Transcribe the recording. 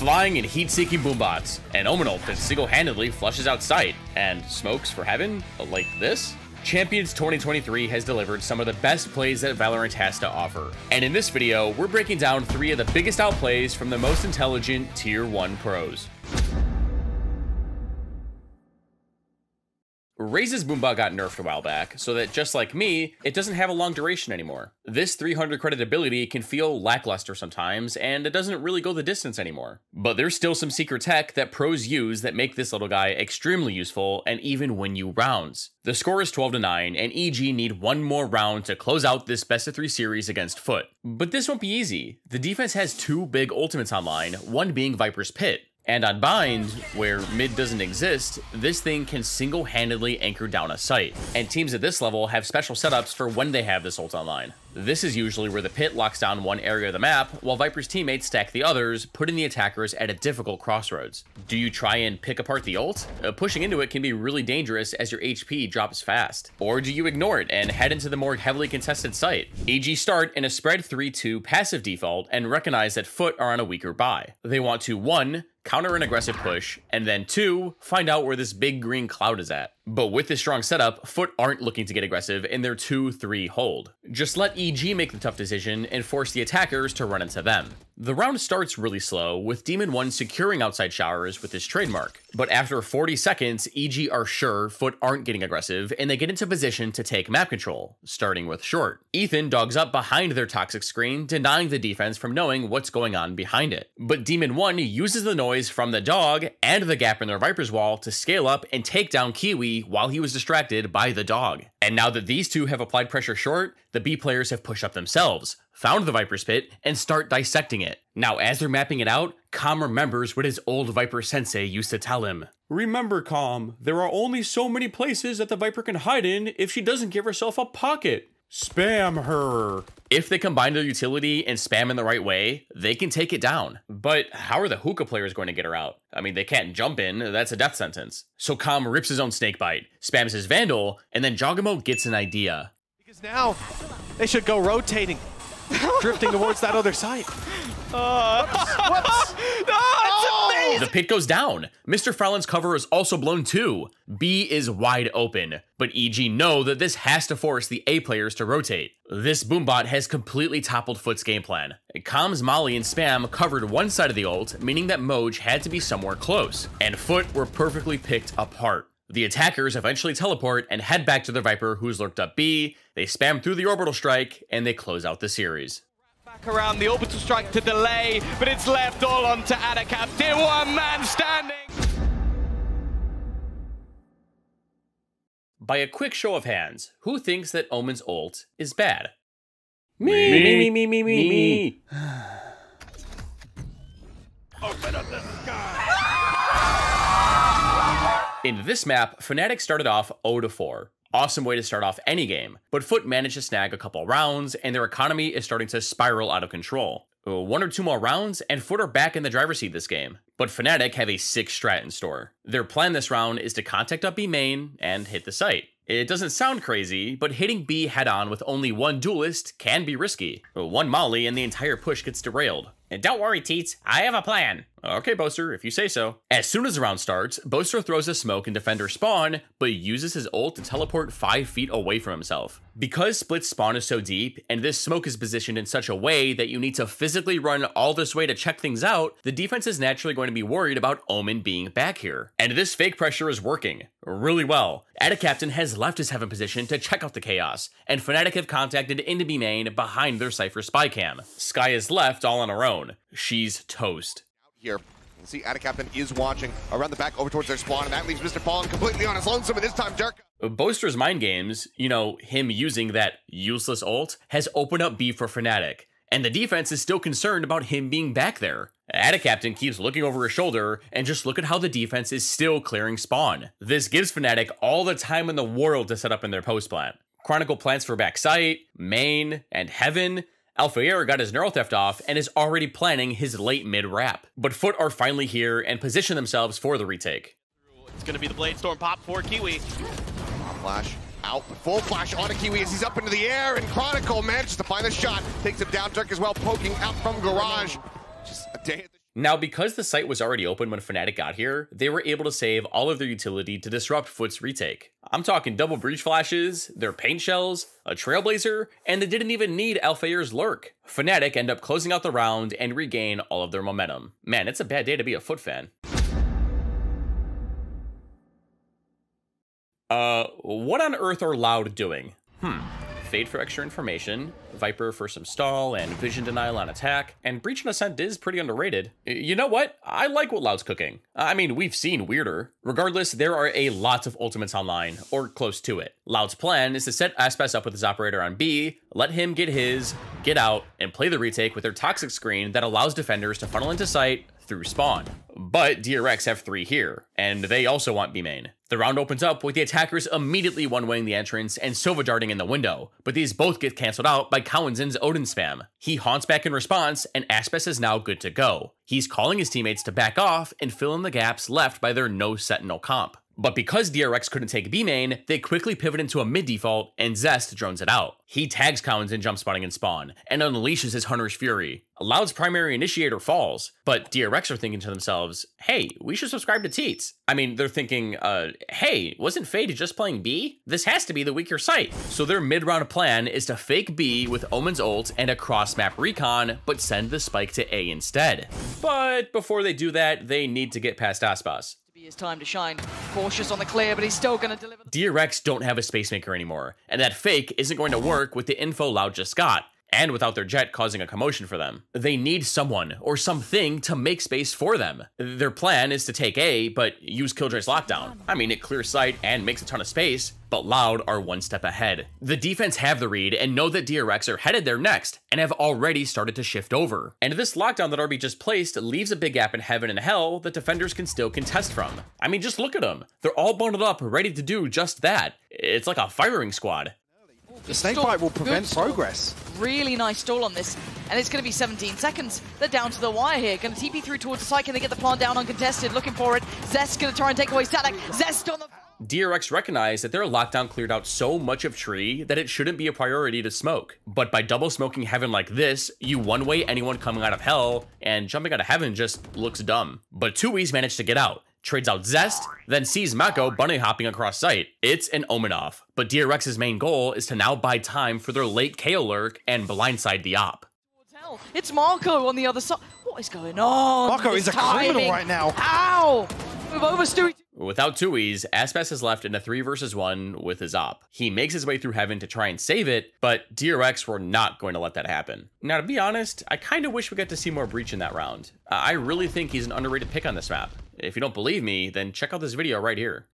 flying and heat-seeking boombots, an Omen ult that single-handedly flushes out sight, and smokes for heaven like this. Champions 2023 has delivered some of the best plays that Valorant has to offer. And in this video, we're breaking down 3 of the biggest outplays from the most intelligent Tier 1 pros. Raze's boombot got nerfed a while back, so that just like me, it doesn't have a long duration anymore. This 300 credit ability can feel lackluster sometimes, and it doesn't really go the distance anymore. But there's still some secret tech that pros use that make this little guy extremely useful and even win you rounds. The score is 12-9, and EG need one more round to close out this best of 3 series against Foot. But this won't be easy. The defense has 2 big ultimates online, one being Viper's Pit. And on Bind, where mid doesn't exist, this thing can single-handedly anchor down a site. And teams at this level have special setups for when they have this ult online. This is usually where the pit locks down one area of the map, while Viper's teammates stack the others, putting the attackers at a difficult crossroads. Do you try and pick apart the ult? Pushing into it can be really dangerous as your HP drops fast. Or do you ignore it and head into the more heavily contested site? EG start in a spread 3-2 passive default and recognize that Foot are on a weaker buy. They want to 1. Counter an aggressive push, and then 2. Find out where this big green cloud is at. But with this strong setup, Foot aren't looking to get aggressive in their 2-3 hold. Just let EG make the tough decision and force the attackers to run into them. The round starts really slow, with Demon 1 securing outside showers with his trademark. But after 40 seconds, EG are sure Foot aren't getting aggressive, and they get into position to take map control, starting with short. Ethan dogs up behind their toxic screen, denying the defense from knowing what's going on behind it. But Demon 1 uses the noise from the dog and the gap in their Viper's wall to scale up and take down Kiwi while he was distracted by the dog. And now that these two have applied pressure short, the B players have pushed up themselves, found the Viper's Pit, and start dissecting it. Now, as they're mapping it out, Calm remembers what his old Viper sensei used to tell him. Remember, Calm, there are only so many places that the Viper can hide in if she doesn't give herself a pocket. Spam her. If they combine their utility and spam in the right way, they can take it down. But how are the hookah players going to get her out? I mean, they can't jump in, that's a death sentence. So Calm rips his own snakebite, spams his Vandal, and then Jogamo gets an idea. Because now, they should go rotating, drifting towards that other side. Whoops. The pit goes down. Mr. Frowlin's cover is also blown too. B is wide open, but EG know that this has to force the A players to rotate. This boombot has completely toppled Foot's game plan. Calm's Molly and Spam covered one side of the ult, meaning that Moj had to be somewhere close, and Foot were perfectly picked apart. The attackers eventually teleport and head back to their Viper, who's lurked up B, they spam through the orbital strike, and they close out the series. Back around the orbital strike to delay, but it's left all onto Adacap. Tier 1 man standing! By a quick show of hands, who thinks that Omen's ult is bad? Me. Open up the sky! In this map, FNATIC started off 0-4. Awesome way to start off any game, but Foot managed to snag a couple rounds, and their economy is starting to spiral out of control. 1 or 2 more rounds, and Foot are back in the driver's seat this game, but FNATIC have a sick strat in store. Their plan this round is to contact up B main and hit the site. It doesn't sound crazy, but hitting B head-on with only 1 duelist can be risky. 1 Molly and the entire push gets derailed. And don't worry, Teets, I have a plan. Okay, Boaster, if you say so. As soon as the round starts, Boaster throws a smoke in defender spawn, but uses his ult to teleport 5 feet away from himself. Because Split's spawn is so deep, and this smoke is positioned in such a way that you need to physically run all this way to check things out, the defense is naturally going to be worried about Omen being back here. And this fake pressure is working really well. Adacaptain has left his heaven position to check out the chaos, and FNATIC have contacted into B main behind their Cypher spy cam. Sky is left all on her own. She's toast. Here, you see Adacaptain is watching around the back over towards their spawn, and that leaves Mr. Fallen completely on his lonesome, and this time Dirk. Boaster's mind games, you know, him using that useless ult, has opened up B for FNATIC, and the defense is still concerned about him being back there. Adacaptain keeps looking over his shoulder, and just look at how the defense is still clearing spawn. This gives FNATIC all the time in the world to set up in their post plant. Chronicle plants for backside, main, and heaven. Alphaera got his neural theft off and is already planning his late mid wrap. But Foot are finally here and position themselves for the retake. It's going to be the Blade Storm pop for Kiwi. Flash out, full flash onto Kiwi as he's up into the air, and Chronicle manages to find the shot. Takes him down, Dirk as well, poking out from garage. Just a day at the Now, because the site was already open when FNATIC got here, they were able to save all of their utility to disrupt Foot's retake. I'm talking double breach flashes, their paint shells, a trailblazer, and they didn't even need Alfair's lurk. FNATIC end up closing out the round and regain all of their momentum. Man, it's a bad day to be a Foot fan. What on earth are Loud doing? Fade for extra information, Viper for some stall, and vision denial on attack, and Breach and Ascent is pretty underrated. You know what? I like what Loud's cooking. I mean, we've seen weirder. Regardless, there are a lot of ultimates online, or close to it. Loud's plan is to set Aspas up with his operator on B, let him get his, get out, and play the retake with their toxic screen that allows defenders to funnel into sight through spawn. But DRX have 3 here, and they also want B main. The round opens up with the attackers immediately one-waying the entrance and Sova darting in the window, but these both get cancelled out by Cowanzin's Odin spam. He haunts back in response, and Aspas is now good to go. He's calling his teammates to back off and fill in the gaps left by their no Sentinel comp. But because DRX couldn't take B main, they quickly pivot into a mid default and Zest drones it out. He tags Cowanzin jump spotting in spawn and unleashes his Hunter's Fury. Loud's primary initiator falls, but DRX are thinking to themselves, hey, we should subscribe to Teets. I mean, they're thinking, hey, wasn't Fade just playing B? This has to be the weaker site. So their mid-round plan is to fake B with Omen's ult and a cross-map recon, but send the spike to A instead. But before they do that, they need to get past Aspas. His time to shine. Cautious on the clear, but he's still going to deliver. DRX don't have a Spacemaker anymore, and that fake isn't going to work with the info Loud just got, and without their jet causing a commotion for them. They need someone or something to make space for them. Their plan is to take A, but use Killjoy's lockdown. I mean, it clears sight and makes a ton of space, but Loud are one step ahead. The defense have the read and know that DRX are headed there next, and have already started to shift over. And this lockdown that RB just placed leaves a big gap in heaven and hell that defenders can still contest from. I mean, just look at them. They're all bundled up, ready to do just that. It's like a firing squad. The snakebite will prevent progress. Really nice stall on this, and it's going to be 17 seconds. They're down to the wire here. Going to TP through towards the site. Can they get the plant down uncontested? Looking for it. Zest going to try and take away Static. Zest on the... DRX recognize that their lockdown cleared out so much of tree that it shouldn't be a priority to smoke. But by double smoking heaven like this, you one-way anyone coming out of hell, and jumping out of heaven just looks dumb. But 2E's managed to get out. Trades out Zest, then sees Mako bunny hopping across site. It's an omen off, but DRX's main goal is to now buy time for their late KO lurk and blindside the op. It's Marco on the other side. What is going on? Marco is a criminal right now. How? Move over, Stewie. Without 2E's, Aspas is left in a 3 versus 1 with his op. He makes his way through heaven to try and save it, but DRX were not going to let that happen. Now, to be honest, I kind of wish we got to see more Breach in that round. I really think he's an underrated pick on this map. If you don't believe me, then check out this video right here.